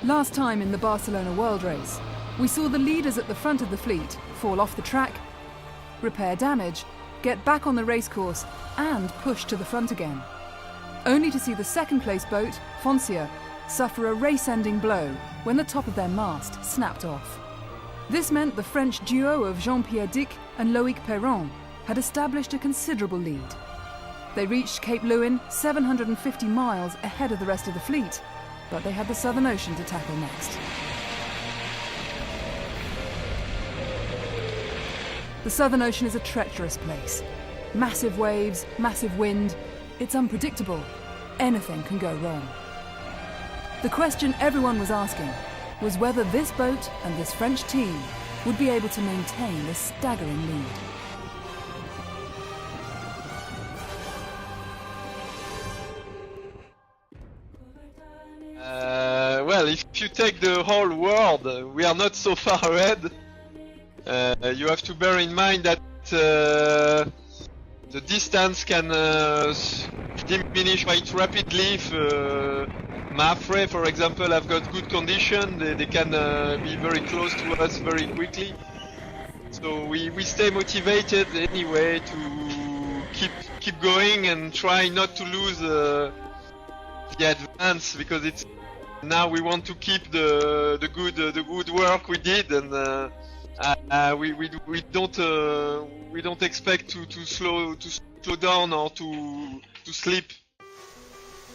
Last time in the Barcelona World Race, we saw the leaders at the front of the fleet fall off the track, repair damage, get back on the racecourse and push to the front again, only to see the second-place boat, Foncia, suffer a race-ending blow when the top of their mast snapped off. This meant the French duo of Jean-Pierre Dick and Loïc Perron had established a considerable lead. They reached Cape Lewin 750 miles ahead of the rest of the fleet, but they had the Southern Ocean to tackle next. The Southern Ocean is a treacherous place. Massive waves, massive wind. It's unpredictable. Anything can go wrong. The question everyone was asking was whether this boat and this French team would be able to maintain this staggering lead. Well, if you take the whole world, we are not so far ahead. You have to bear in mind that the distance can diminish quite rapidly. If Mafre, for example, have got good condition, they can be very close to us very quickly. So we stay motivated anyway to keep going and try not to lose the advance, because it's now we want to keep the good work we did, and we don't expect to slow down or to slip.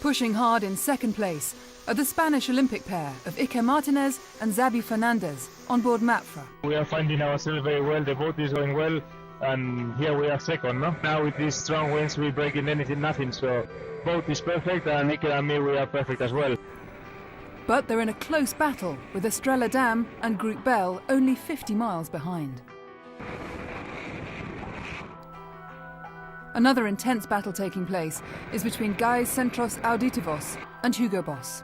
Pushing hard in second place are the Spanish Olympic pair of Iker Martinez and Xabi Fernandez on board Mapfre. We are finding ourselves very well, the boat is going well, and here we are second, no? Now with these strong winds we break in nothing, so boat is perfect, and Iker and me, we are perfect as well. But they're in a close battle with Estrella Damm and Group Bell only 50 miles behind. Another intense battle taking place is between Gais Centros Auditivos and Hugo Boss.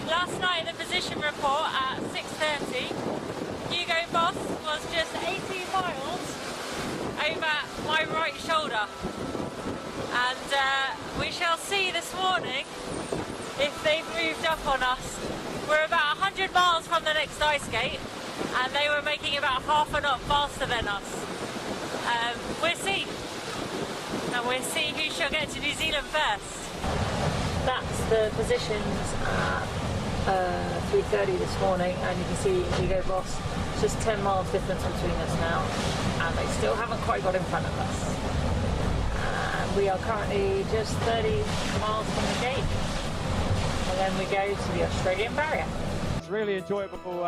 Last night, the position report at 6:30, Hugo Boss was just 18 miles over my right shoulder. And we shall see this morning if they've moved up on us. We're about 100 miles from the next ice gate, and they were making about half a knot faster than us. We'll see. And we'll see who shall get to New Zealand first. That's the positions at 3:30 this morning, and you can see Hugo Boss, just 10 miles difference between us now, and they still haven't quite got in front of us. And we are currently just 30 miles from the gate, and then we go to the Australian barrier. It's really enjoyable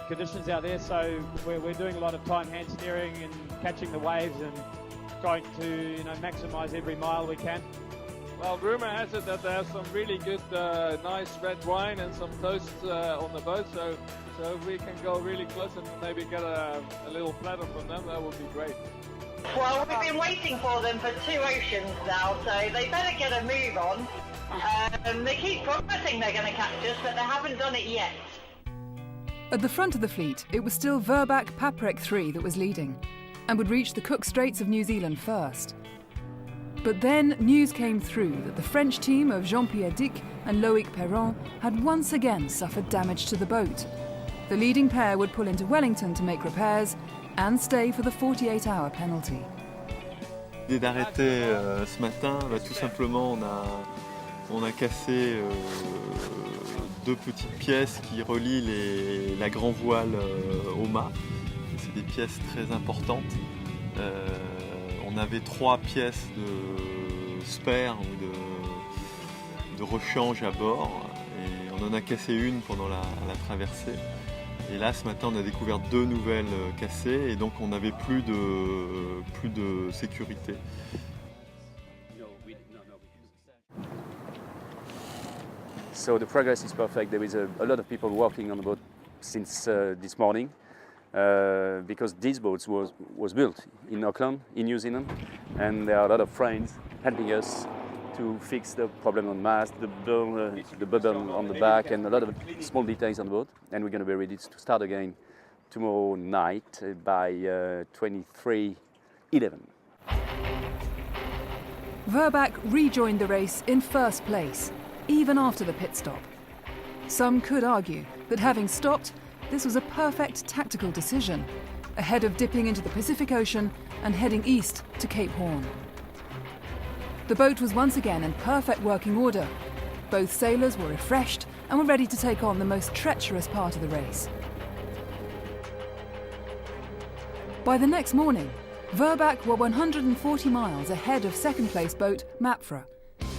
conditions out there, so we're doing a lot of time hand steering and catching the waves and trying to maximise every mile we can. Well, rumour has it that there's some really good, nice red wine and some toast on the boat, so if we can go really close and maybe get a little platter from them, that would be great. Well, we've been waiting for them for 2 oceans now, so they better get a move on. They keep promising they're going to catch us, but they haven't done it yet. At the front of the fleet, it was still Verback Paprec 3 that was leading, and would reach the Cook Straits of New Zealand first. But then news came through that the French team of Jean-Pierre Dick and Loïc Perron had once again suffered damage to the boat. The leading pair would pull into Wellington to make repairs and stay for the 48-hour penalty. L'idée d'arrêter ce matin, tout simplement on a cassé 2 petites pièces qui relient la grand voile au mât. C'est des pièces très importantes. On avait 3 pièces de spare ou de rechange à bord, et on en a cassé une pendant la traversée. Et là, ce matin, on a découvert 2 nouvelles cassées, et donc on n'avait plus de sécurité. So the progress is perfect. There is a lot of people working on the boat since this morning, because this boat was built in Auckland, in New Zealand, and there are a lot of friends helping us to fix the problem on mast, the bubble on the back, and a lot of small details on the boat. And we're going to be ready to start again tomorrow night by 23:11. Verback rejoined the race in first place, even after the pit stop. Some could argue that having stopped, this was a perfect tactical decision, ahead of dipping into the Pacific Ocean and heading east to Cape Horn. The boat was once again in perfect working order. Both sailors were refreshed and were ready to take on the most treacherous part of the race. By the next morning, Verback were 140 miles ahead of second-place boat Mapfre,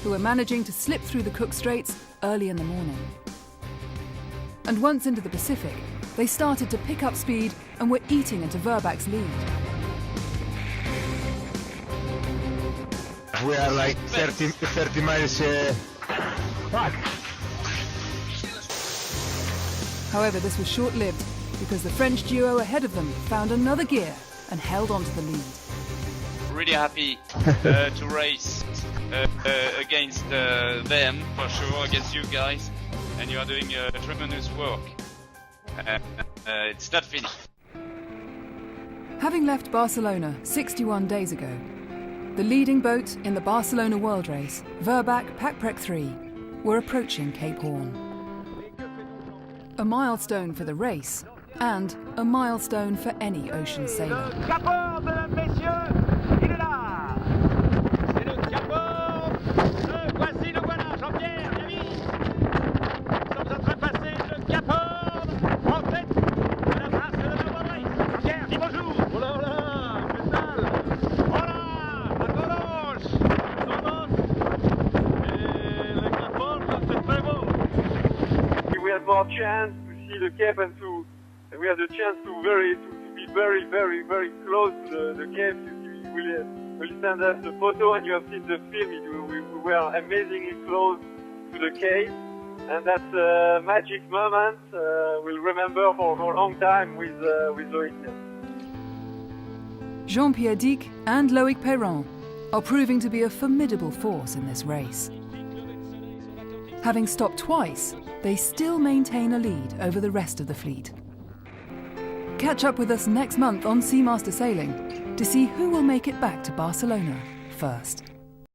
who were managing to slip through the Cook Straits early in the morning. And once into the Pacific, they started to pick up speed and were eating into Verback's lead. We are like 30 miles back. However, this was short-lived because the French duo ahead of them found another gear and held on to the lead. Really happy to race against them, for sure, against you guys, and you are doing tremendous work. It's not finished. Having left Barcelona 61 days ago, the leading boat in the Barcelona World Race, Verback Packprek 3, were approaching Cape Horn. A milestone for the race, and a milestone for any ocean sailor. We had more chance to see the Cape and we had the chance to be very, very, very close to the Cape. We'll send us the photo and you have seen the film. We were amazingly close to the Cape, and that's a magic moment we'll remember for a long time with Loïc. Jean-Pierre Dick and Loïc Perron are proving to be a formidable force in this race. Having stopped twice, they still maintain a lead over the rest of the fleet. Catch up with us next month on Seamaster Sailing to see who will make it back to Barcelona first.